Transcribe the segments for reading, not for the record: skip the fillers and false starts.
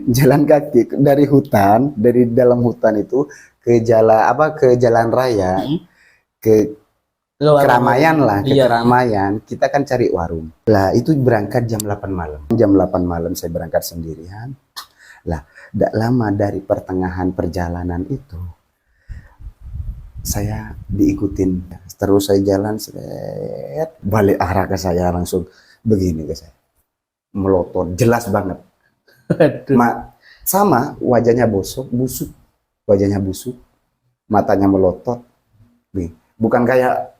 jalan kaki dari hutan, dari dalam hutan itu ke jalan apa ke jalan raya, ke keramaian lah, ke Iya. keramaian. Kita kan cari warung. Lah itu berangkat jam 8 malam. Jam 8 malam saya berangkat sendirian. Lah, tidak lama dari pertengahan perjalanan itu saya diikutin. Terus saya jalan, seret, balik arah ke saya langsung begini ke saya. Melotot, jelas banget. Sama wajahnya busuk, wajahnya busuk, matanya melotot. Nih, bukan kayak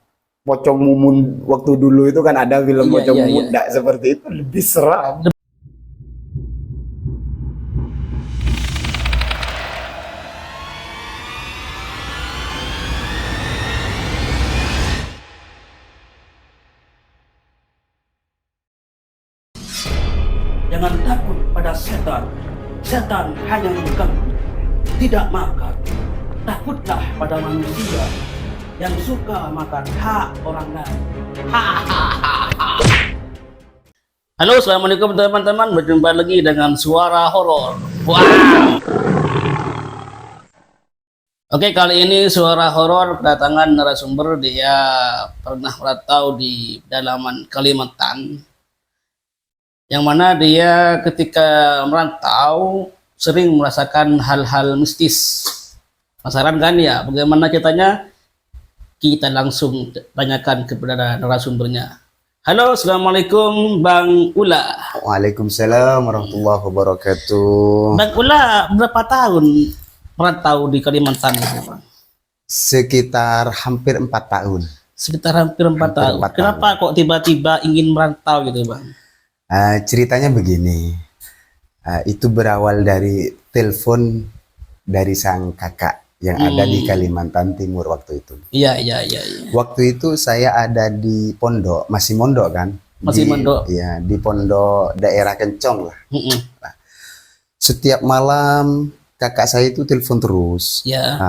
Pocong Mumun waktu dulu itu kan ada film Pocong Mumun, enggak seperti itu, lebih seram. Jangan takut pada setan. Setan hanya mengganggu, tidak makan. Takutlah pada manusia yang suka makan hak orang lain. Halo, assalamualaikum teman-teman. Berjumpa lagi dengan suara horor. Wow. Oke, kali ini suara horor kedatangan narasumber. Dia pernah merantau di pedalaman Kalimantan, yang mana dia ketika merantau sering merasakan hal-hal mistis. Penasaran kan ya bagaimana ceritanya? Kita langsung tanyakan kepada narasumbernya. Halo, assalamualaikum Bang Ula. Waalaikumsalam warahmatullahi wabarakatuh. Bang Ula berapa tahun merantau di Kalimantan, Bang? Sekitar hampir 4 tahun. Sekitar hampir 4 tahun. 4 Kenapa kok tiba-tiba ingin merantau gitu, Bang? Ceritanya begini, itu berawal dari telepon dari sang kakak yang ada di Kalimantan Timur waktu itu. Iya. Waktu itu saya ada di pondok, masih mondok kan? Masih mondok. Iya, di pondok daerah Kencong lah. Nah, setiap malam kakak saya itu telepon terus. Ya.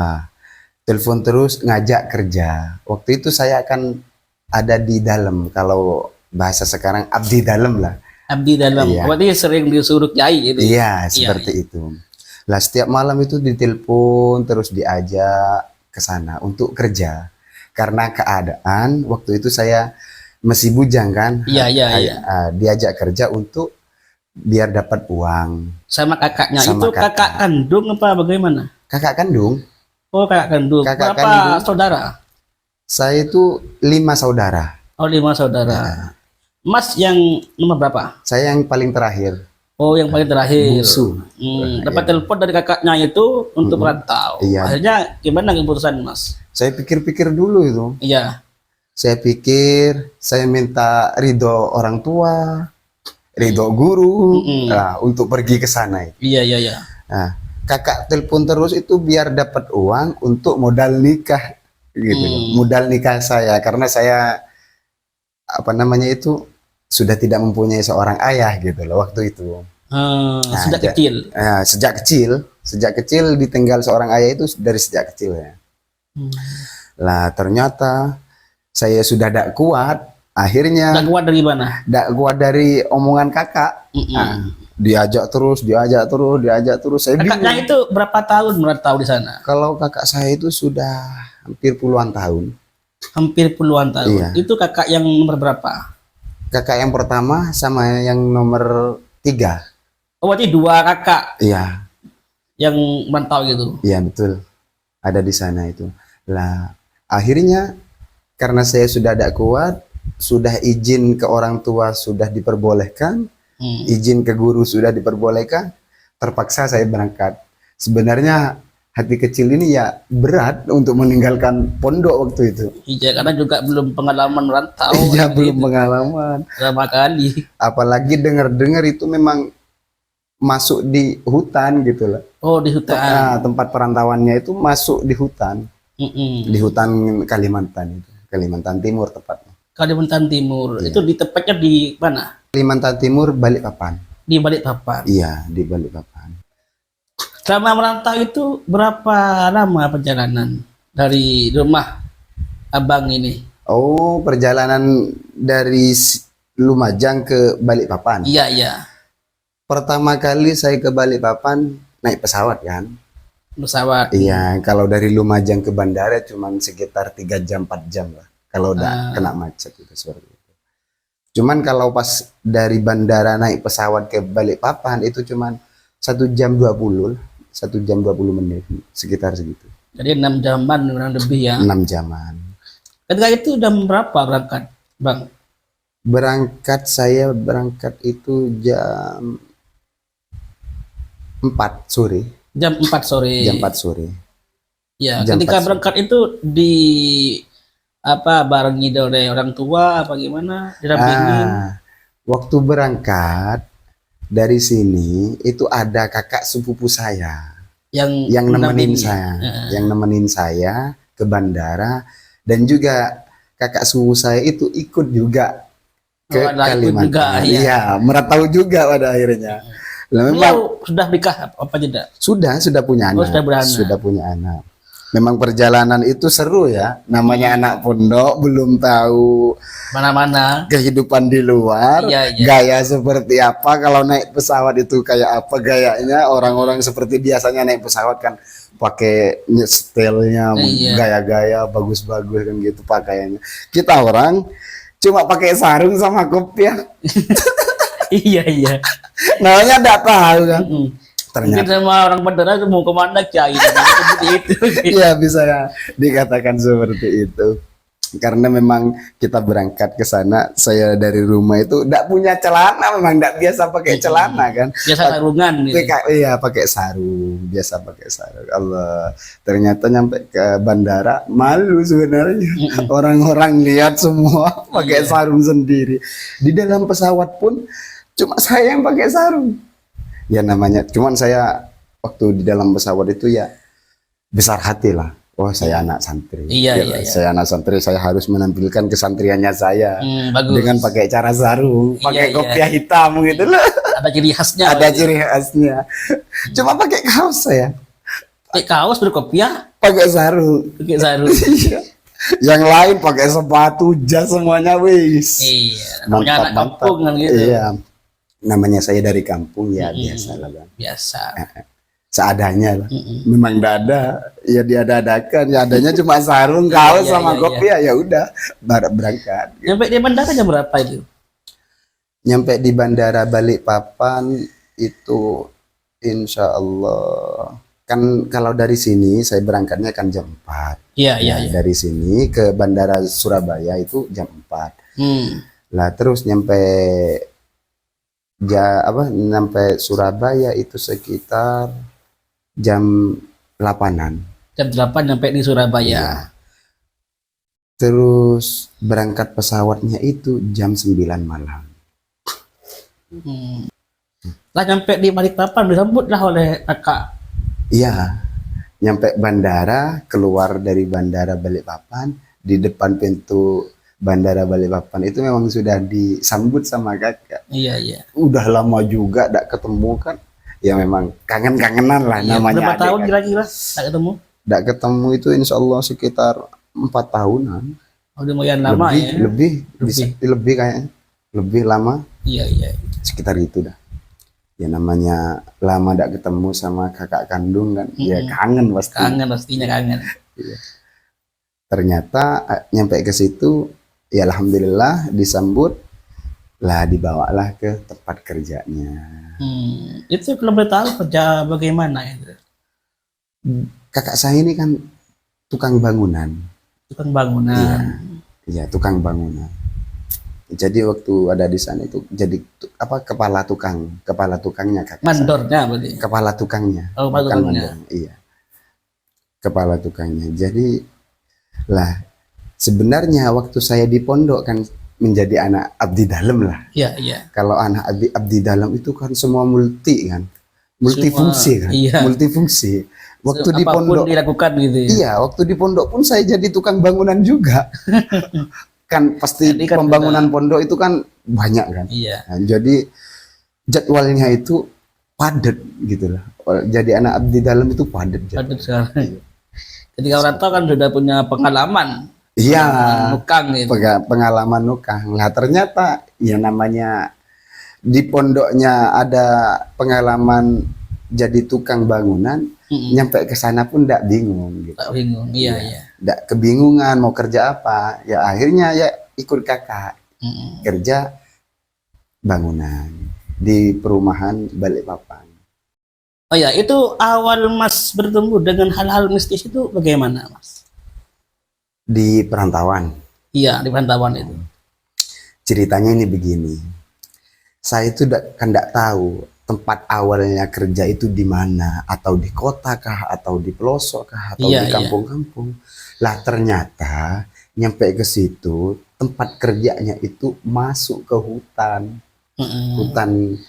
Telepon terus ngajak kerja. Waktu itu saya akan ada di dalam, kalau bahasa sekarang abdi dalam lah. Abdi dalam. Iya. Berarti sering disuruh kiai gitu. Iya, seperti itu. Lah setiap malam itu ditelepon terus diajak ke sana untuk kerja. Karena keadaan waktu itu saya masih bujang kan. Iya. Diajak kerja untuk biar dapat uang. Sama kakaknya Sama itu kakak kakak. kandung apa bagaimana? Kakak kandung. Oh, kakak kandung. Kakak Berapa kandung. saudara? Saya itu 5 saudara. Oh, 5 saudara. Mas yang nomor berapa? Saya yang paling terakhir. Oh, yang paling terakhir. Bungsu. Dapat telepon dari kakaknya itu untuk merantau. Iya. Akhirnya gimana keputusan, Mas? Saya pikir-pikir dulu itu. Iya. Saya pikir, saya minta ridho orang tua, ridho guru, untuk pergi ke sana. Iya. Nah, kakak telepon terus itu biar dapat uang untuk modal nikah, gitu. Modal nikah saya, karena saya sudah tidak mempunyai seorang ayah gitu loh waktu itu. Sejak kecil. Sejak kecil ditinggal seorang ayah itu dari sejak kecil ya. Lah ternyata saya sudah tidak kuat, akhirnya Nggak kuat dari mana? tidak kuat dari omongan kakak. Diajak terus. Saya Kakaknya bingung. itu berapa tahun merantau di sana? Kalau kakak saya itu sudah hampir puluhan tahun. Hampir puluhan tahun. Iya. Itu kakak yang nomor berapa? Kakak yang pertama sama yang nomor 3. Oh, berarti 2 kakak Iya, yang merantau gitu. iya betul. Ada di sana itu. Lah, akhirnya karena saya sudah tidak kuat, sudah izin ke orang tua sudah diperbolehkan, izin ke guru sudah diperbolehkan, terpaksa saya berangkat. Sebenarnya hati kecil ini ya berat untuk meninggalkan pondok waktu itu. Iya, karena juga belum pengalaman merantau. Iya, belum pengalaman. Pertama kali. Apalagi dengar-dengar itu memang masuk di hutan gitu lah. Oh, di hutan. Nah, tempat perantauannya itu masuk di hutan. Di hutan Kalimantan itu. Kalimantan Timur tepatnya. Kalimantan Timur. Iya. Itu di tepatnya di mana? Kalimantan Timur, Balikpapan. Di Balikpapan. Iya, di Balikpapan. Selama merantau itu berapa lama perjalanan dari rumah abang ini? Oh, perjalanan dari Lumajang ke Balikpapan. Iya. Pertama kali saya ke Balikpapan naik pesawat kan. Pesawat. Iya, kalau dari Lumajang ke bandara cuman sekitar 3 jam 4 jam lah. Kalau udah kena macet itu seperti itu. Cuman kalau pas dari bandara naik pesawat ke Balikpapan itu cuman 1 jam 20 lah. 1 jam 20 menit sekitar segitu. Jadi 6 jaman kurang lebih ya. 6 jaman. Ketika itu jam berapa berangkat, Bang? Saya berangkat itu jam 4 sore. Jam 4 sore. Jam 4 sore. Ya, Jam ketika 4 sore. berangkat itu di barengi oleh orang tua apa gimana? Dirampingin. Waktu berangkat dari sini itu ada kakak sepupu saya yang nemenin saya ke bandara, dan juga kakak sepupu saya itu ikut juga ke Kalimantan. Juga, iya, merantau juga pada akhirnya. Lah, memang sudah nikah apa tidak? sudah punya anak. Sudah punya anak. Memang perjalanan itu seru ya. Namanya anak pondok, belum tahu Mana-mana. kehidupan di luar. Iya. Gaya seperti apa kalau naik pesawat itu kayak apa gayanya. Orang-orang seperti biasanya naik pesawat kan pakai stylenya, gaya-gaya bagus-bagus kan gitu pakaiannya. Kita orang cuma pakai sarung sama kopiah. Iya. Namanya enggak tahu kan. Mungkin Ternyata sama orang bandara itu mau kemana cai seperti itu. iya, bisa ya dikatakan seperti itu. Karena memang kita berangkat ke sana, saya dari rumah itu enggak punya celana, memang enggak biasa pakai celana kan. Biasa sarungan gitu. Iya, pakai sarung, biasa pakai sarung. Allah, ternyata nyampe ke bandara malu sebenarnya. Orang-orang lihat semua pakai sarung sendiri. Di dalam pesawat pun cuma saya yang pakai sarung. Ya namanya, cuman saya waktu di dalam pesawat itu ya besar hati lah. Oh, saya anak santri. Iya. Saya anak santri, saya harus menampilkan kesantriannya saya Bagus. dengan pakai cara sarung, pakai kopiah hitam gitu loh. Ada ciri khasnya. Ada ciri khasnya. Cuma pakai kaos saya. Pakai kaos berkopiah, Pakai sarung. pakai sarung. Iya. Yang lain pakai sepatu, jas semuanya wis. Iya. Namanya anak kampung kan gitu. Iya. Namanya saya dari kampung ya, biasa lah Bang. Biasa. Seadanya lah. Memang enggak ada, ya diada-adakan. Ya adanya cuma sarung, kaos sama kopiah, ya udah berangkat. Nyampe di bandara jam berapa itu? Nyampe di bandara Balikpapan itu insya Allah kan, kalau dari sini saya berangkatnya kan jam 4. Iya. Dari sini ke bandara Surabaya itu jam 4. Lah terus nyampe Surabaya itu sekitar jam 8-an. Jam 8 nyampe di Surabaya. Iya. Terus berangkat pesawatnya itu jam 9 malam. Lah nyampe di Balikpapan disambutlah oleh kakak. Iya, nyampe bandara, keluar dari bandara Balikpapan, di depan pintu bandara Balikpapan itu memang sudah disambut sama kakak. Iya. Udah lama juga tidak ketemu kan, ya memang kangen-kangenan lah namanya. Berapa tahun kira-kira tak ketemu? Tidak ketemu itu insya Allah sekitar 4 tahunan. Oh, lumayan lama ya. Lebih kayaknya, lebih lama. Iya. Sekitar itu dah. Ya namanya lama tidak ketemu sama kakak kandung kan, ya kangen pasti. Pastinya kangen. Iya. Ternyata nyampe ke situ, ya alhamdulillah disambut lah, dibawalah ke tempat kerjanya. Itu kalau boleh tahu kerja bagaimana itu? Kakak saya ini kan tukang bangunan. Tukang bangunan. Iya, tukang bangunan. Jadi waktu ada di sana itu jadi kepala tukangnya kakak. Mandornya berarti. Kepala tukangnya. Oh, bukan tukangnya. mandor. Iya. Kepala tukangnya. Jadi lah sebenarnya waktu saya di pondok kan menjadi anak abdi dalam lah. Iya. Kalau anak abdi dalam itu kan semua multifungsi kan. Iya. Multifungsi. Waktu di apapun pondok dilakukan gitu. Iya, waktu di pondok pun saya jadi tukang bangunan juga. Kan pasti Jadi kan pembangunan pondok itu kan banyak kan. Iya. Nah, jadi jadwalnya itu padat gitu lah. Jadi anak abdi dalam itu padat. Padat sekali. Ketika orang tua kan sudah punya pengalaman. Iya. Nukang gitu. Pengalaman nukang. Lah ternyata ya namanya di pondoknya ada pengalaman jadi tukang bangunan, nyampe ke sana pun ndak bingung gitu. Tak bingung. Iya, Ya, iya. ndak kebingungan mau kerja apa. Ya akhirnya ya ikut kakak kerja bangunan di perumahan Balikpapan. Oh ya, itu awal Mas bertemu dengan hal-hal mistis itu bagaimana, Mas? Di perantauan. Iya, di pantauan itu. Ceritanya ini begini. Saya itu kan ndak tahu tempat awalnya kerja itu di mana, atau di kota kah, atau di pelosok kah, atau Iya, di iya. kampung-kampung. Lah ternyata nyampe ke situ tempat kerjanya itu masuk ke hutan. Hutan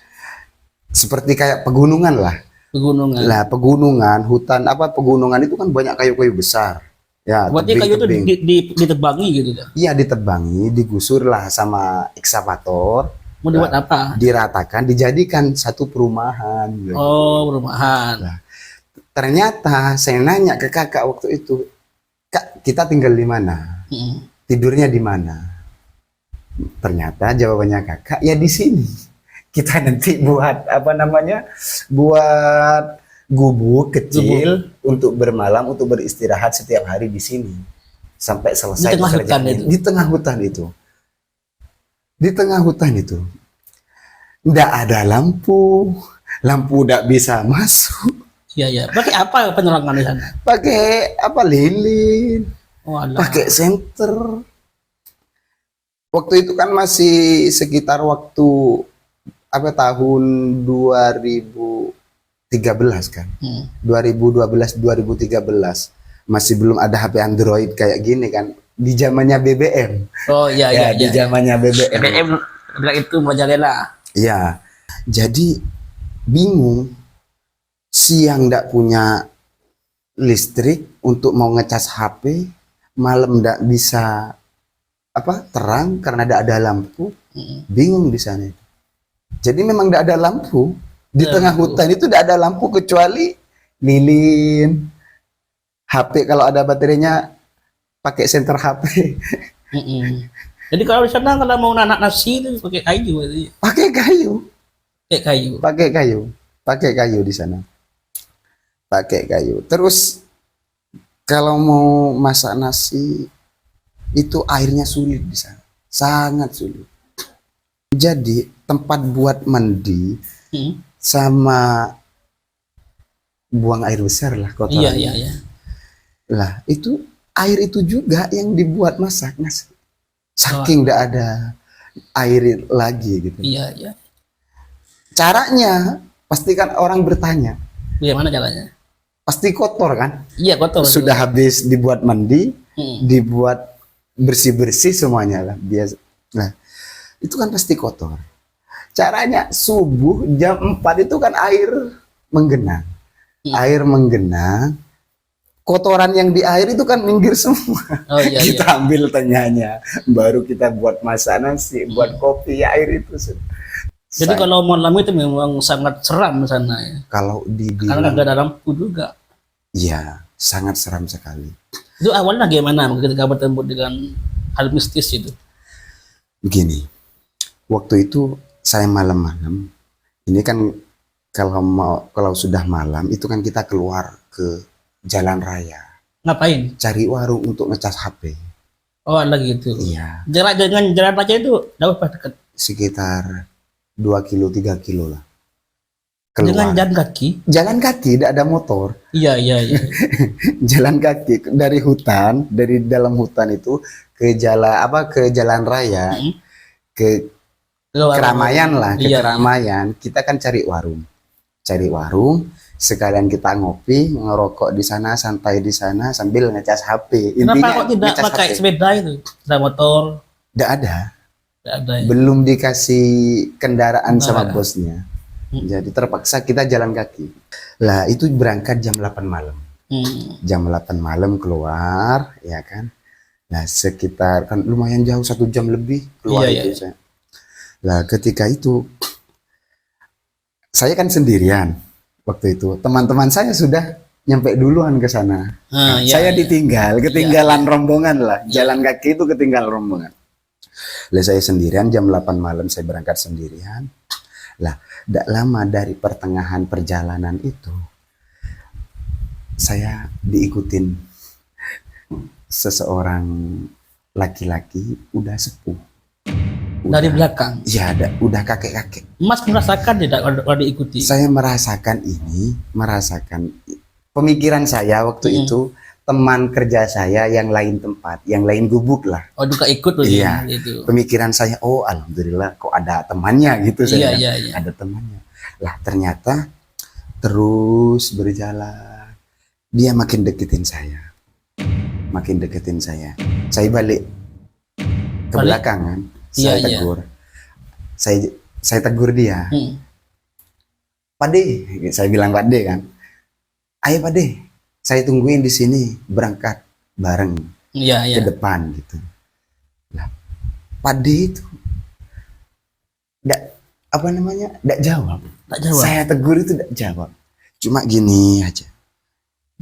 seperti kayak pegunungan lah. Pegunungan. Lah pegunungan, hutan apa pegunungan itu kan banyak kayu-kayu besar. Ya, Berarti kayu itu tebing-tebing. ditebangi gitu kan? Iya ditebangi, digusur lah sama ekskavator, Mau dibuat apa? diratakan, dijadikan satu perumahan. gitu. Oh, perumahan. Nah, ternyata saya nanya ke kakak waktu itu, Kak, kita tinggal di mana? Tidurnya di mana? Ternyata jawabannya kakak, ya di sini. Kita nanti buat apa namanya? Buat gubuk kecil untuk bermalam, untuk beristirahat setiap hari di sini sampai selesai Di tengah pekerjaan hutan ini. itu? Di tengah hutan itu. Di tengah hutan itu. Nggak ada lampu, lampu nggak bisa masuk. Iya, iya. Pakai apa penerangan di sana? Pakai apa lilin, Oh, alah. pakai senter. Waktu itu kan masih sekitar waktu apa tahun 2013 kan. 2012 2013 masih belum ada HP Android kayak gini kan. Di zamannya BBM. Oh, iya, iya, Ya, di iya. zamannya BBM. BBM bilang itu merajalela. Ya. Jadi bingung, siang ndak punya listrik untuk mau ngecas HP, malam ndak bisa apa terang karena ndak ada lampu, bingung di sana itu. Jadi memang ndak ada lampu di tengah hutan itu, ndak ada lampu kecuali lilin, HP kalau ada baterainya pakai senter HP, Jadi kalau di sana kalau mau nanak nasi itu pakai kayu, berarti. pakai kayu, Pakai kayu. pakai kayu, pakai kayu di sana, pakai kayu. Terus kalau mau masak nasi itu airnya sulit di sana, sangat sulit. Jadi tempat buat mandi sama buang air besar lah kotoran. Iya, iya, iya. Lah itu air itu juga yang dibuat masak nasi. Saking nggak ada air lagi gitu. Iya, iya. Caranya pasti kan orang bertanya, Bagaimana caranya? pasti kotor kan? Iya, kotor. Sudah habis dibuat mandi, Hmm. dibuat bersih-bersih semuanya lah biasa. Nah, itu kan pasti kotor. Caranya subuh jam 4 itu kan air menggenang. Air menggenang. Kotoran yang di air itu kan minggir semua. Oh, iya, Kita iya. ambil tengahnya, baru kita buat masak nasi, buat kopi, ya air itu. Jadi kalau malam itu memang sangat seram di sana ya. kalau Karena dibilang, nggak ada lampu juga. ya sangat seram sekali. Itu awalnya gimana ketika bertemu dengan hal mistis itu? Begini, waktu itu saya malam-malam, ini kan kalau sudah malam itu kan kita keluar ke jalan raya, Ngapain? cari warung untuk ngecas HP. Oh, lagi gitu. Iya, Jarak dengan jalan aja itu jauh apa dekat? sekitar 2 kilo 3 kilo lah. Dengan Keluar. jalan kaki? Jalan kaki, tidak ada motor. Iya, iya, iya. Jalan kaki dari hutan, dari dalam hutan itu ke jalan raya, ke keramaian lah, ke Iya, keramaian. Kita kan cari warung, sekalian kita ngopi, ngerokok di sana, santai di sana sambil ngecas HP. Kenapa kok tidak ngecas pakai HP. sepeda itu? Sepeda motor? Nggak ada, Tidak ada ya. belum dikasih kendaraan sama Kendaraan. bosnya. Jadi terpaksa kita jalan kaki. Lah itu berangkat jam 8 malam. Jam 8 malam keluar, ya kan. Nah sekitar kan lumayan jauh 1 jam lebih keluar Iya, itu saya. Lah ketika itu saya kan sendirian waktu itu. Teman-teman saya sudah nyampe duluan ke sana. Ah, iya, Saya iya. ketinggalan rombongan lah. Jalan kaki itu ketinggalan rombongan. Lah saya sendirian jam 8 malam saya berangkat sendirian. Lah, tidak lama dari pertengahan perjalanan itu, saya diikutin seseorang laki-laki udah sepuh. Dari belakang. Ya, udah kakek-kakek. Mas merasakan tidak kalau diikuti? Saya merasakan pemikiran saya waktu itu, teman kerja saya yang lain tempat, yang lain gubuk lah. Oh, juga ikut loh. Iya. Gitu. Pemikiran saya, oh alhamdulillah kok ada temannya gitu. Saya Iya. ada temannya. Lah ternyata terus berjalan, dia makin deketin saya. Saya balik ke belakang kan. Saya tegur. Saya tegur dia. Pade, saya bilang Pade kan. Ayo Pade, saya tungguin di sini berangkat bareng ke depan gitu. Lah, Pade itu enggak jawab. Saya tegur itu enggak jawab. Cuma gini aja.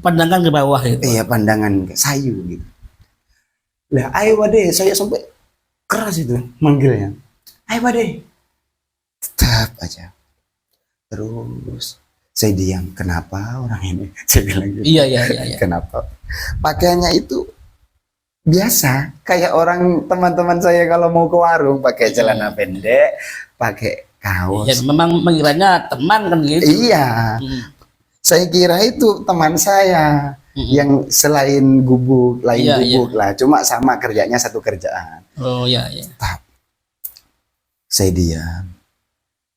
Pandangan ke bawah itu. Iya, pandangan sayu gitu. Lah, ayo Pade, saya sampai keras itu manggilnya. Ayo Pade. Tetap aja. Terus saya diam. Kenapa orang ini? Saya bilang gitu. Iya. Kenapa? Pakaiannya itu biasa, kayak orang teman-teman saya kalau mau ke warung pakai celana pendek, pakai kaos. Ya, memang mengiranya teman kan gitu. Iya. Saya kira itu teman saya yang selain gubuk, gubuk lah. Cuma sama kerjanya satu kerjaan. Oh iya. Tetap. Saya diam.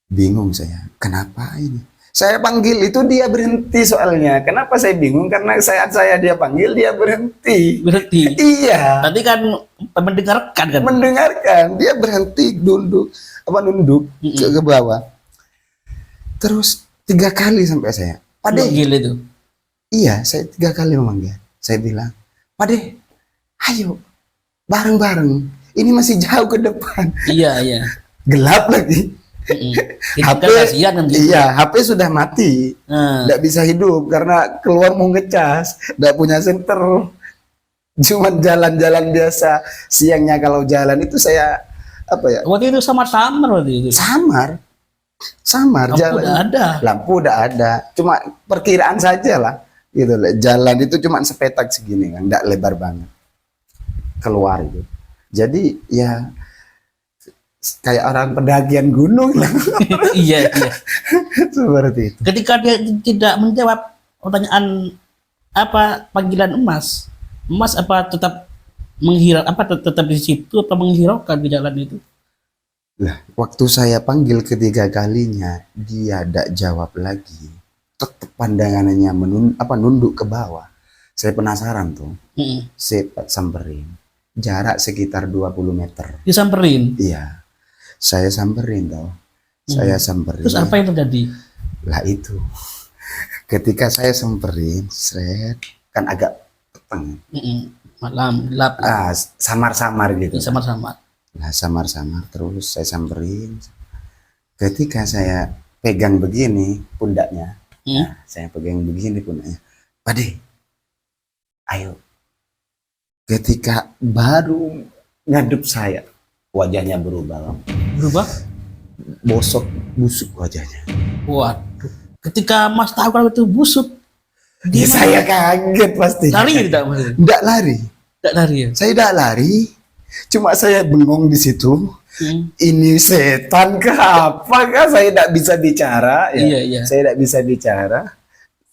Bingung saya. Kenapa ini? Saya panggil itu dia berhenti soalnya. Kenapa saya bingung? Karena saat saya dia panggil dia berhenti. Iya. Tadi kan mendengarkan kan? Mendengarkan. Dia berhenti nunduk ke bawah. Terus 3 kali sampai saya. Pade. Gila itu. Iya, saya 3 kali memanggil. Saya bilang, Pade, ayo bareng-bareng. Ini masih jauh ke depan. Iya. Gelap lagi. HP kasihan kan gitu. Iya, HP sudah mati. Nggak bisa hidup karena keluar mau ngecas, nggak punya senter. Cuman jalan-jalan biasa. Siangnya kalau jalan itu saya Waktu itu samar-samar waktu itu. Samar Lampu jalan. udah ada. Lampu udah ada. Cuma perkiraan saja lah. Gitu lah. Jalan itu cuma sepetak segini kan, nggak lebar banget. Keluar itu. Jadi ya kayak orang pendakian gunung lah. Iya. Seperti itu. Ketika dia tidak menjawab pertanyaan panggilan Emas apa tetap tetap di situ atau menghiraukan di jalan itu? Lah, waktu saya panggil ketiga kalinya, dia tidak jawab lagi. Tetap pandangannya nunduk ke bawah. Saya penasaran tuh. Saya samperin. Jarak sekitar 20 meter. Disamperin? Iya. Saya samperin tau. Saya samperin. Terus apa yang terjadi? Lah itu. Ketika saya samperin, kan agak petang. Malam, gelap. Samar-samar gitu. Samar-samar. Nah, samar-samar terus saya samperin. Ketika saya pegang begini pundaknya, saya pegang begini pundaknya. Pade, ayo. Ketika baru ngadep saya, wajahnya berubah. Berubah? Busuk wajahnya. Waduh. Ketika Mas tahu kalau itu busuk, Ya, saya kaget pasti. lari tidak Mas? Tidak lari. Tidak lari ya? Saya tidak lari. Cuma saya bengong di situ. Ini setan ke apa kah? Saya tidak bisa bicara. Ya. Iya. Saya tidak bisa bicara.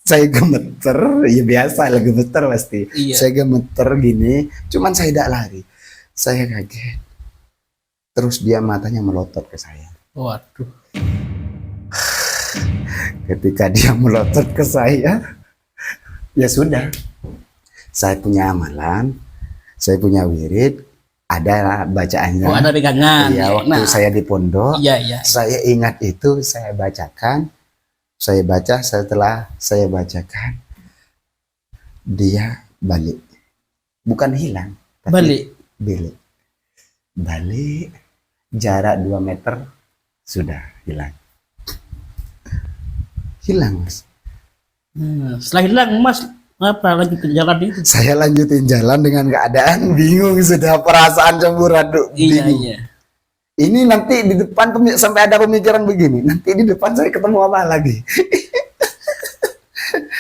Saya gemeter. Ya biasa lah gemeter pasti. Iya. Saya gemeter gini. Cuman saya tidak lari. Saya kaget. Terus dia matanya melotot ke saya. Waduh. Ketika dia melotot ke saya, ya sudah. Saya punya amalan. Saya punya wirid. Ada bacaannya. Oh, ada pegangan. Iya, waktu saya di pondok. Iya. Saya ingat itu, saya bacakan. Saya baca, setelah saya bacakan, dia balik. Bukan hilang, tapi balik. Jarak 2 meter sudah hilang. Hilang, Mas. Setelah hilang Mas lanjut ke jalan itu? Saya lanjutin jalan dengan keadaan bingung, sudah perasaan campur aduk, bingung. Iya. Ini nanti di depan sampai ada pemikiran begini. Nanti di depan saya ketemu apa lagi?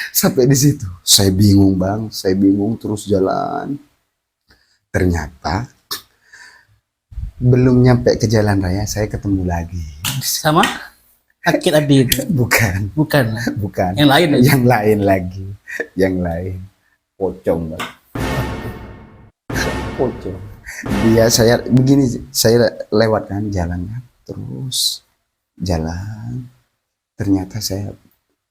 Sampai di situ, saya bingung bang, saya bingung terus jalan. Ternyata belum nyampe ke jalan raya, saya ketemu lagi. Sama Akid Abdi itu? Bukan, Bukan. bukan. Yang lain aja? Yang lain lagi, yang lain. Pocong bang, pocong. Dia saya begini, saya lewat kan jalannya, terus jalan. Ternyata saya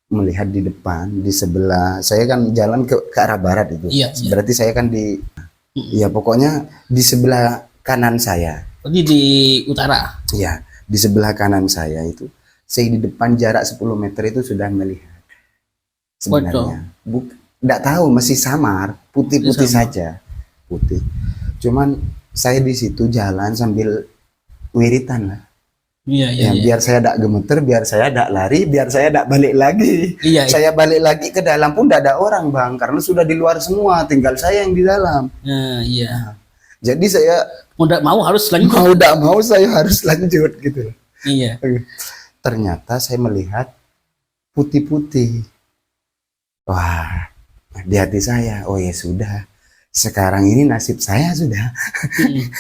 melihat di depan, di sebelah, saya kan jalan ke arah barat itu. Iya, iya. Berarti saya kan di, ya pokoknya di sebelah kanan saya. Jadi di utara. Ya, di sebelah kanan saya itu, saya di depan jarak 10 meter itu sudah melihat. Sebenarnya, nggak tahu, masih samar, putih-putih Samar. saja, putih. Cuman saya di situ jalan sambil wiritan lah. Iya, iya, Ya, iya. biar saya tidak gemeter, biar saya tidak lari, biar saya tidak balik lagi. Iya, iya. Saya balik lagi ke dalam pun tidak ada orang bang, karena sudah di luar semua, tinggal saya yang di dalam. Nah, iya. Jadi saya Mau tidak mau harus lanjut. mau tidak mau saya harus lanjut gitu. Iya. Ternyata saya melihat putih-putih. Wah, di hati saya, oh ya sudah, sekarang ini nasib saya sudah.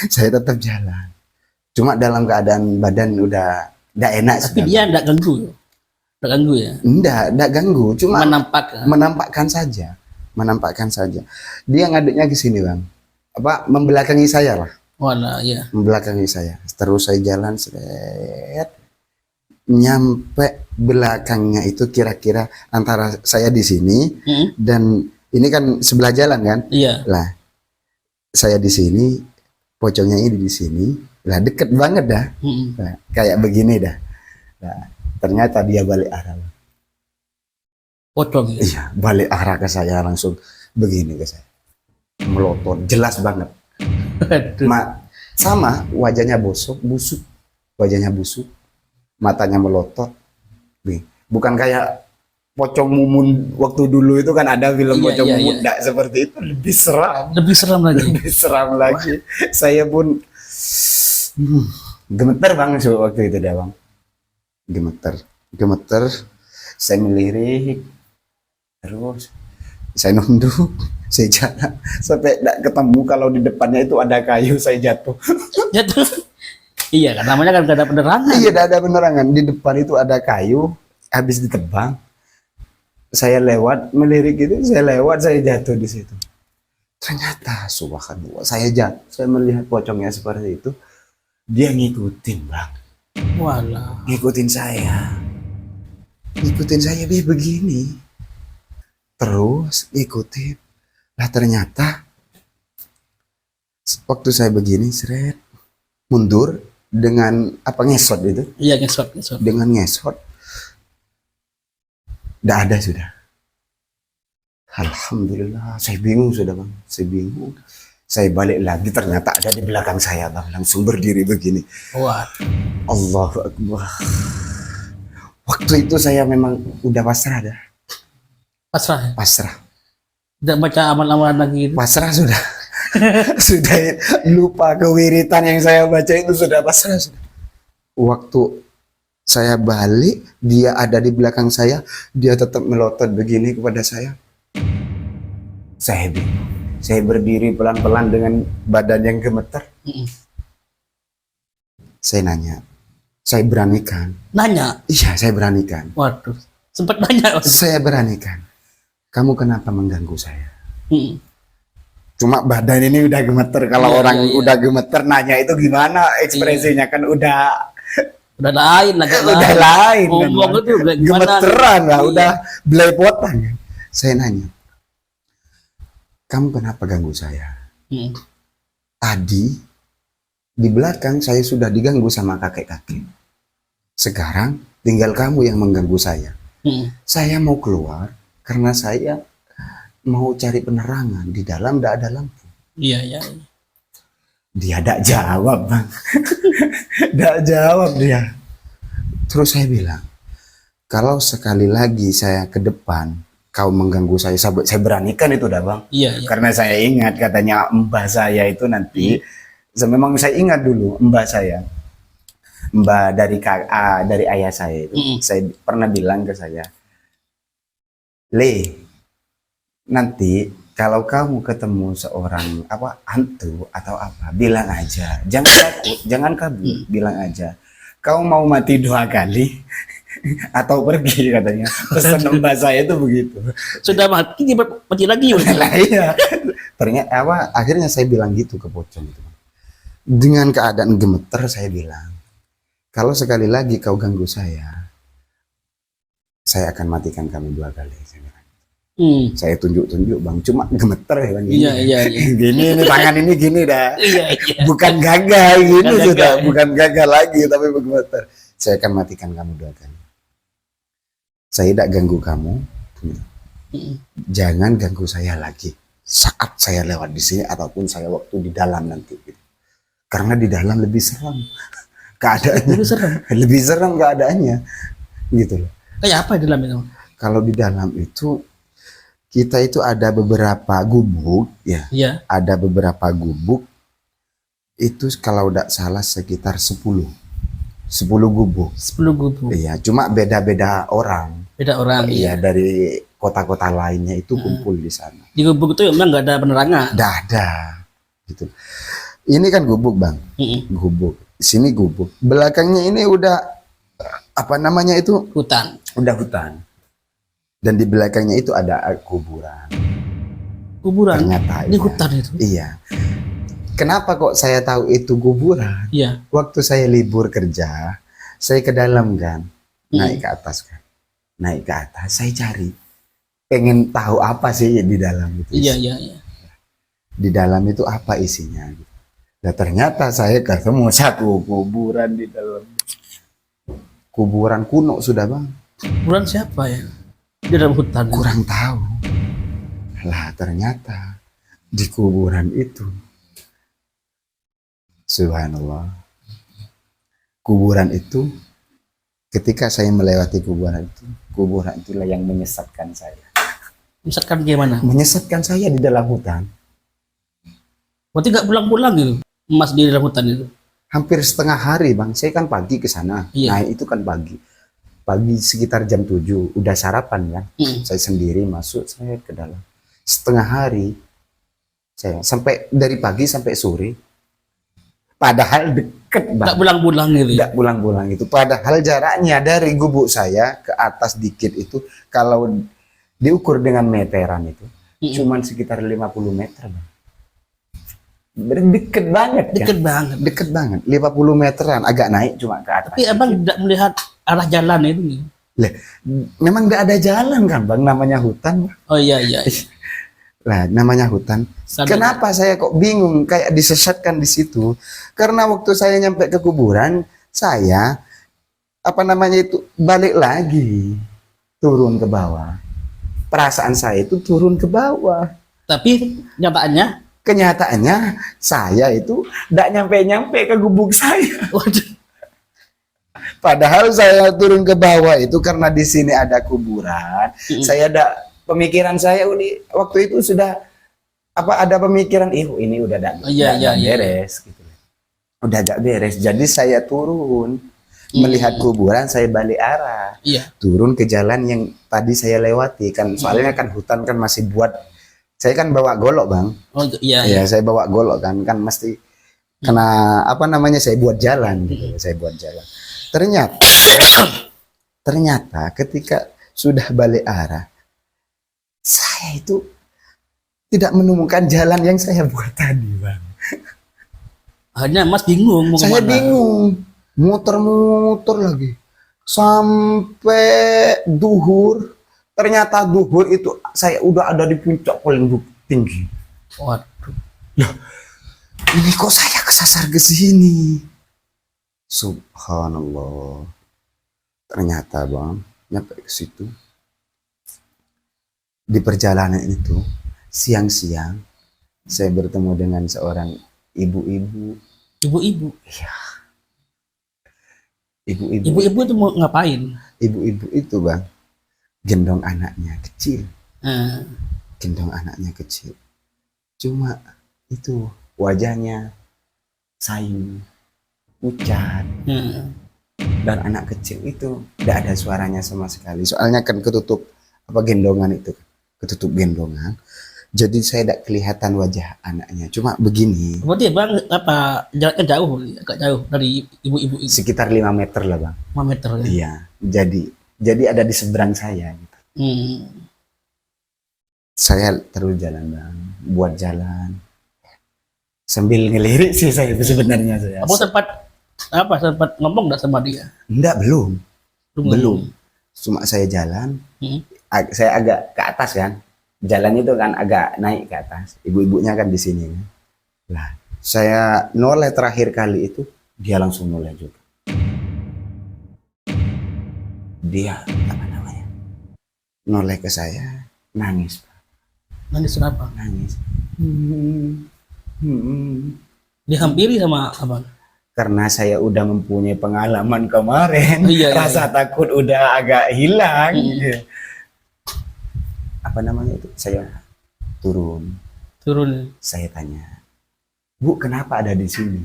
Saya tetap jalan. Cuma dalam keadaan badan udah tidak enak. Tapi sudah. dia tidak ganggu. Tidak ganggu ya. Enggak ganggu, cuma Menampak. menampakkan saja. Dia ngaduknya ke sini bang, apa membelakangi saya lah, Walah, iya. membelakangi saya. Terus saya jalan seret, nyampe belakangnya itu kira-kira antara saya di sini dan ini kan sebelah jalan kan, Iya. lah saya di sini, pocongnya ini di sini, lah deket banget dah, nah, kayak begini dah. Nah, ternyata dia balik arah. Pocong ya. Iya, balik arah ke saya langsung begini ke saya. Melotot, jelas banget. Aduh. Sama wajahnya busuk, wajahnya busuk, matanya melotot. Nih, bukan kayak pocong mumun waktu dulu itu kan ada film Iya, pocong iya, mumun, iya. enggak seperti itu, lebih seram, Lebih seram lagi. lebih seram lagi. Saya pun gemeter banget waktu itu dah bang, gemeter. Saya melirik, terus saya nunduk, saya jalan sampai tidak ketemu kalau di depannya itu ada kayu, saya jatuh. Jatuh. Iya kan, namanya kan gak ada penerangan. Iya, tidak ada penerangan. Di depan itu ada kayu, habis ditebang. Saya lewat, melirik itu, saya jatuh di situ. Ternyata, subhanallah, saya jatuh, saya melihat pocongnya seperti itu. Dia ngikutin bang, Walah. ngikutin saya begini. Terus ngikutin. Lah ternyata, waktu saya begini, seret, mundur dengan apa ngesot itu. Iya, ngesot. Dengan ngesot, tidak ada sudah. Alhamdulillah, saya bingung sudah bang, saya bingung. Saya balik lagi, ternyata ada di belakang saya bang, langsung berdiri begini. Wah. Allahu Akbar. Waktu itu saya memang udah pasrah dah, Pasrah. pasrah, Tidak baca amal-amalan lagi gitu. pasrah sudah. Sudah lupa kewiritan yang saya baca itu, sudah pasrah sudah. Waktu saya balik, dia ada di belakang saya, dia tetap melotot begini kepada saya. Saya bingung. Saya berdiri pelan-pelan dengan badan yang gemeter. Saya nanya, saya beranikan. Nanya. Iya, saya beranikan. Waduh. Sempat nanya. Saya beranikan. Kamu kenapa mengganggu saya? Mm. Cuma badan ini udah gemeter. Kalau Iya, orang iya, iya. udah gemeter nanya itu gimana ekspresinya, kan udah Udah lain. Ngomong kan. itu udah gimana? Gemeteran lah, Iya. udah belepotan kan. Saya nanya, kamu kenapa ganggu saya? Mm. Tadi di belakang saya sudah diganggu sama kakek-kakek. Sekarang tinggal kamu yang mengganggu saya. Mm. Saya mau keluar karena saya mau cari penerangan. Di dalam tidak ada lampu. Iya. Dia tidak jawab bang. Tidak jawab dia. Terus saya bilang, kalau sekali lagi saya ke depan kau mengganggu saya beranikan itu dah bang. Iya. Karena saya ingat katanya mbah saya itu nanti, memang saya ingat dulu mbah saya. mbak dari ayah saya itu, saya pernah bilang ke saya, Le, nanti kalau kamu ketemu seorang hantu atau apa, bilang aja, jangan kabur, bilang aja, kau mau mati 2 kali atau pergi, katanya. Pesan mbak saya itu begitu. Sudah mati, mati lagi. Lah iya. Ternyata akhirnya saya bilang gitu ke pocong itu. Dengan keadaan gemeter saya bilang, kalau sekali lagi kau ganggu saya akan matikan kamu 2 kali. Saya bilang. Saya tunjuk bang, cuma gemeter ya bang. Iya. Gini ini tangan ini gini dah. Iya. Bukan gagal gini Bukan sudah, gagal. bukan gagal lagi tapi gemeter. Saya akan matikan kamu 2 kali. Saya tidak ganggu kamu. Jangan ganggu saya lagi saat saya lewat di sini ataupun saya waktu di dalam nanti. Karena di dalam lebih seram keadaannya. Lebih seram keadaannya. Gitu loh. Kayak apa di dalam itu? Kalau di dalam itu kita itu ada beberapa gubuk ya. Iya. Ada beberapa gubuk. Itu kalau tidak salah sekitar 10 gubuk. 10 gubuk. Iya, cuma beda-beda orang. Beda orang. Iya, dari kota-kota lainnya itu kumpul di sana. Di gubuk itu memang nggak ada penerangan. Nggak ada. Gitu. Ini kan gubuk bang. Gubuk. Sini gubuk. Belakangnya ini udah apa namanya itu? Hutan. Udah hutan. Dan di belakangnya itu ada kuburan. Kuburan. Ternyata di iya. hutan itu. Iya. Kenapa kok saya tahu itu kuburan? Iya. Waktu saya libur kerja, saya ke dalam kan, naik ke atas kan, naik ke atas, saya cari, pengen tahu apa sih di dalam itu. Iya. Di dalam itu apa isinya? Nah ternyata saya ketemu satu kuburan di dalam. Kuburan kuno sudah bang. Kuburan siapa ya? Di dalam hutan. Kurang tahu. Lah ternyata di kuburan itu, subhanallah, kuburan itu ketika saya melewati kuburan itulah yang menyesatkan saya. Misalkan gimana? Menyesatkan saya di dalam hutan. Berarti nggak pulang-pulang gitu, Mas di dalam hutan itu? Hampir setengah hari bang, saya kan pagi ke sana. Iya. Nah itu kan pagi sekitar jam 7, udah sarapan kan. Saya sendiri masuk, saya ke dalam. Setengah hari, saya sampai dari pagi sampai sore. Padahal deket banget. Nggak pulang-pulang gitu. Tidak pulang-pulang itu. Padahal jaraknya dari gubuk saya ke atas dikit itu, kalau diukur dengan meteran itu, cuman sekitar 50 meter bang. Deket banget kan? Deket banget, 50 meteran, agak naik cuma ke atas. Tapi abang tidak melihat arah jalan itu nih. Memang tidak ada jalan kan bang, namanya hutan. Oh iya. Lah namanya hutan. Kenapa saya kok bingung kayak disesatkan di situ? Karena waktu saya nyampe ke kuburan, saya balik lagi, turun ke bawah. Perasaan saya itu turun ke bawah. Tapi kenyataannya saya itu tidak nyampe ke gubuk saya. Waduh. Padahal saya turun ke bawah itu karena di sini ada kuburan. Saya ada pemikiran saya waktu itu sudah ada pemikiran ini udah beres gitu. Udah agak beres. Jadi saya turun melihat kuburan, saya balik arah. Iya. Turun ke jalan yang tadi saya lewati kan. Soalnya kan hutan kan masih buat. Saya kan bawa golok bang. Oh iya. Ya saya bawa golok kan mesti kena saya buat jalan gitu. Saya buat jalan. Ternyata ketika sudah balik arah, saya itu tidak menemukan jalan yang saya buat tadi bang. Hanya Mas bingung mau Saya kemana. bingung, muter-muter lagi sampai duhur. Ternyata duhur itu saya udah ada di puncak paling tinggi. Waduh. Loh, ini kok saya kesasar ke sini? Subhanallah. Ternyata bang, nyampe ke situ. Di perjalanan itu, siang-siang, saya bertemu dengan seorang ibu-ibu. Ibu-ibu. Iya. Ibu-ibu itu mau ngapain? Ibu-ibu itu bang, gendong anaknya kecil. Gendong anaknya kecil. Cuma itu wajahnya sayu, pucat. dan anak kecil itu tidak ada suaranya sama sekali. Soalnya kan ketutup apa gendongan itu, ketutup gendongan. Jadi saya tidak kelihatan wajah anaknya. Cuma begini, Berarti bang apa jaraknya jauh, agak jauh dari ibu-ibu itu, sekitar 5 meter lah bang. 5 meter ya. Iya, jadi ada di seberang saya. Gitu. Saya terus jalan bang, buat jalan sambil ngelirik sih saya sebenarnya saya. Sempat ngomong nggak sama dia? Enggak, belum. Hmm. Cuma saya jalan, Hmm. saya agak ke atas kan. Jalan itu kan agak naik ke atas. Ibu-ibunya kan di sini kan. Lah, saya noleh terakhir kali itu, dia langsung noleh juga. Dia apa namanya? Noleh ke saya, nangis, Nangis kenapa? nangis. Dihampiri sama abang. Karena saya udah mempunyai pengalaman kemarin, Iya, rasa takut udah agak hilang. Gitu. Apa namanya itu? Saya turun. Saya tanya, Bu, kenapa ada di sini?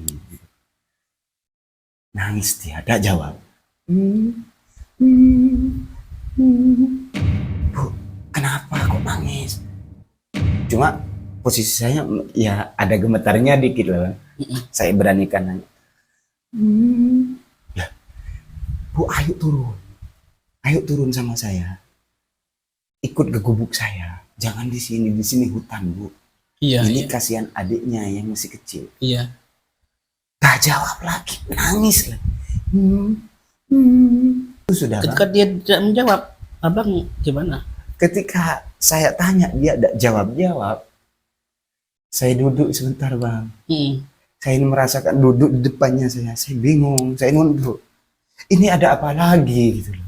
Nangis dia, ada jawab. Bu, kenapa kok nangis? Cuma posisi saya ya ada gemetarnya dikit lah. Saya beranikan nanya. Ya, Bu, ayo turun sama saya. Ikut ke gubuk saya. Jangan di sini hutan, Bu. Iya. Ini kasihan adiknya yang masih kecil. Iya. Tak jawab lagi, nangis lagi. Itu sudah Ketika Bang. dia tidak menjawab, abang gimana? Ketika saya tanya dia tidak jawab. Saya duduk sebentar bang. Saya ini merasakan duduk di depannya saya bingung, saya nunduk. Ini ada apa lagi gitu loh.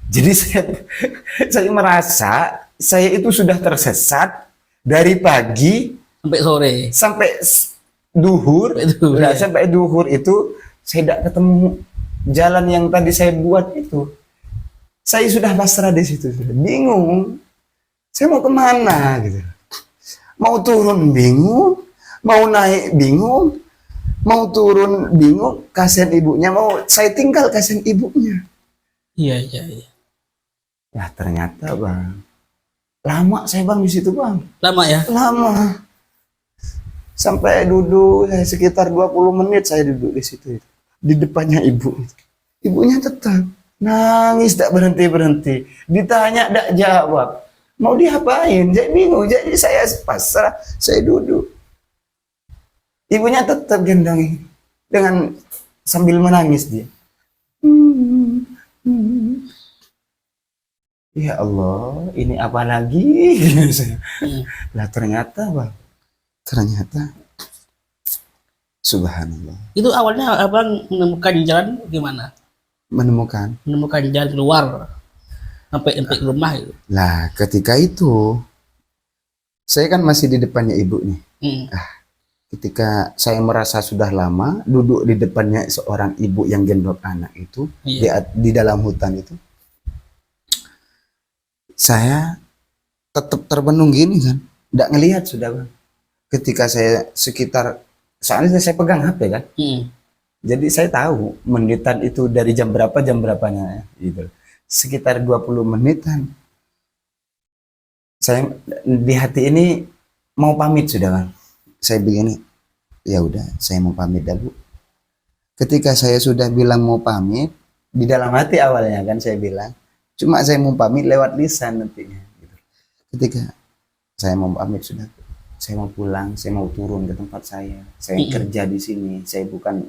Jadi saya merasa saya itu sudah tersesat dari pagi Sampai sore. sampai duhur. Iya. Sampai duhur itu saya tidak ketemu jalan yang tadi saya buat itu. Saya sudah pasrah di situ, sudah bingung. Saya mau kemana gitu. Mau turun bingung, mau naik bingung, mau turun bingung, kasihan ibunya, mau saya tinggal kasihan ibunya. Iya. Nah ternyata bang, lama saya bang di situ bang. Lama ya? Lama. Sampai duduk saya sekitar 20 menit saya duduk di situ. Di depannya ibu. Ibunya tetap nangis tak berhenti. Ditanya tak jawab. Mau diapain? Saya bingung. Jadi saya pasrah, saya duduk. Ibunya tetap gendong dengan sambil menangis dia. Ya Allah, ini apa lagi? Lah ternyata bang, subhanallah. Itu awalnya abang menemukan jalan gimana? Menemukan. Menemukan jalan keluar sampai ke rumah itu. Lah ketika itu, saya kan masih di depannya ibu nih. Ketika saya merasa sudah lama duduk di depannya seorang ibu yang gendong anak itu, di dalam hutan itu, saya tetap termenung gini kan, tidak ngelihat sudah bang. Ketika saya sekitar, soalnya saya pegang HP kan, jadi saya tahu menitan itu dari jam berapanya gitu. Sekitar 20 menitan. Saya di hati ini mau pamit sudah bang. Saya begini, ya udah saya mau pamit dulu. Ketika saya sudah bilang mau pamit, di dalam hati awalnya kan saya bilang, cuma saya mau pamit lewat lisan nantinya. Gitu. Ketika saya mau pamit sudah, saya mau pulang, saya mau turun ke tempat saya. Saya kerja di sini, saya bukan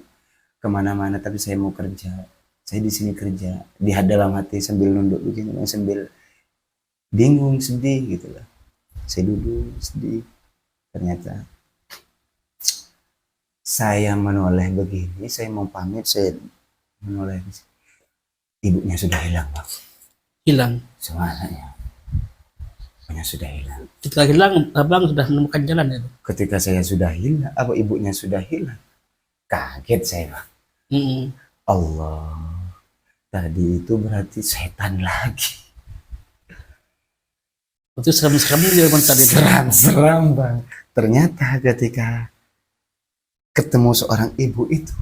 kemana-mana tapi saya mau kerja. Saya di sini kerja, di dalam hati sambil nunduk begini, sambil bingung, sedih gitu lah. Saya duduk sedih. Ternyata saya menoleh begini, saya mau pamit, saya menoleh. Ibunya sudah hilang, Bang. Hilang. Semuanya. Ibunya sudah hilang. Ketika hilang, abang sudah menemukan jalan itu. Ketika saya sudah hilang, apa ibunya sudah hilang? Kaget saya, Bang. Allah. Tadi itu berarti setan lagi. Itu serem-serem dia tadi. Seram, Bang. Ternyata ketika ketemu seorang ibu itu,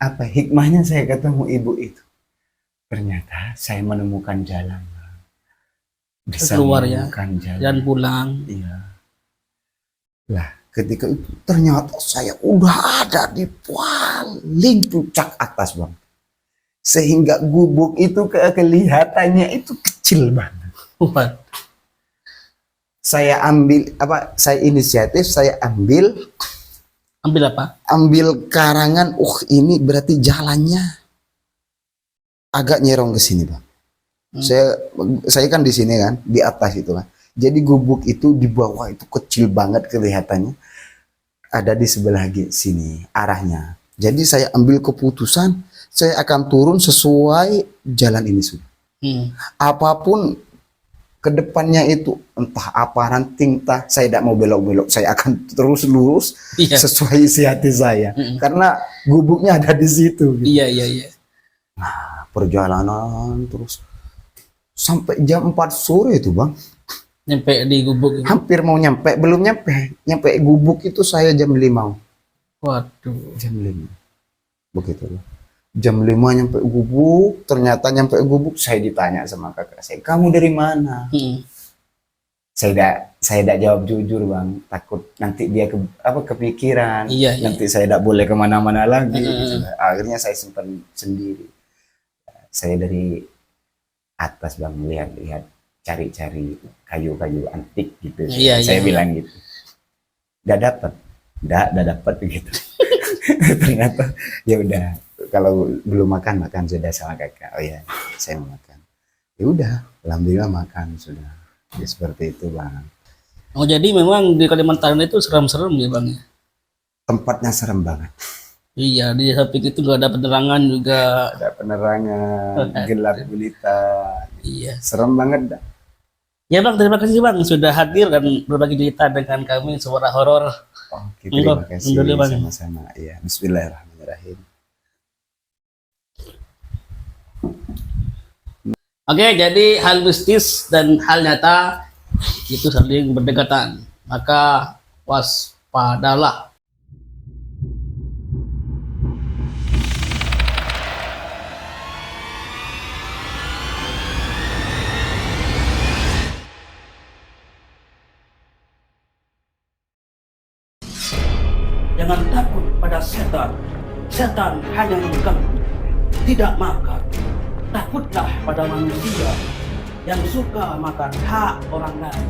apa hikmahnya saya ketemu ibu itu? Ternyata saya menemukan jalan, Bang. Bisa Keluar ya, menemukan jalan. dan pulang. Iya. Lah, ketika itu ternyata saya udah ada di paling puncak atas, Bang. Sehingga gubuk itu kelihatannya itu kecil banget. Wah, Saya ambil saya inisiatif, saya ambil ambil apa? karangan. Ini berarti jalannya agak nyerong ke sini, Bang. Saya kan di sini kan, di atas itu kan. Jadi gubuk itu di bawah itu kecil banget kelihatannya. Ada di sebelah sini arahnya. Jadi saya ambil keputusan, saya akan turun sesuai jalan ini sudah. Apapun kedepannya itu, entah apa ranting, entah saya tidak mau belok-belok, saya akan terus lurus sesuai isi hati saya. Karena gubuknya ada di situ. Gitu. Iya. Nah, perjalanan terus sampai jam 4 sore itu, Bang. Nyampe di gubuk itu. Hampir mau nyampe, belum nyampe gubuk itu saya jam 5. Waduh. Jam 5. Begitulah. Jam 5 nyampe gubuk, ternyata nyampe gubuk saya ditanya sama kakak saya, "Kamu dari mana?" Saya tidak jawab jujur, Bang. Takut nanti dia kepikiran. Iya. Nanti saya tidak boleh kemana-mana lagi. Akhirnya saya simpan sendiri. Saya dari atas, Bang, lihat cari-cari kayu-kayu antik gitu. Saya bilang gitu. Udah dapat begitu. Ternyata ya udah, kalau belum makan sudah sama kakak. Oh ya, saya mau makan. Ya udah, alhamdulillah makan sudah. Ya, seperti itu, Bang. Oh, jadi memang di Kalimantan itu serem-serem ya, Bang? Tempatnya serem banget. Iya, di samping itu nggak ada penerangan juga. Ada penerangan, gelap gulita. Iya. Serem banget dah. Ya, Bang, terima kasih, Bang, sudah hadir dan berbagi cerita dengan kami suara horor. Oke, terima kasih. Bang. Sama-sama. Iya, bismillahirrahmanirrahim. Oke, jadi hal mistis dan hal nyata itu saling berdekatan. Maka waspadalah. Jangan takut pada setan. Setan hanya mengganggu, tidak makar. Takutlah pada manusia yang suka makan hak orang lain.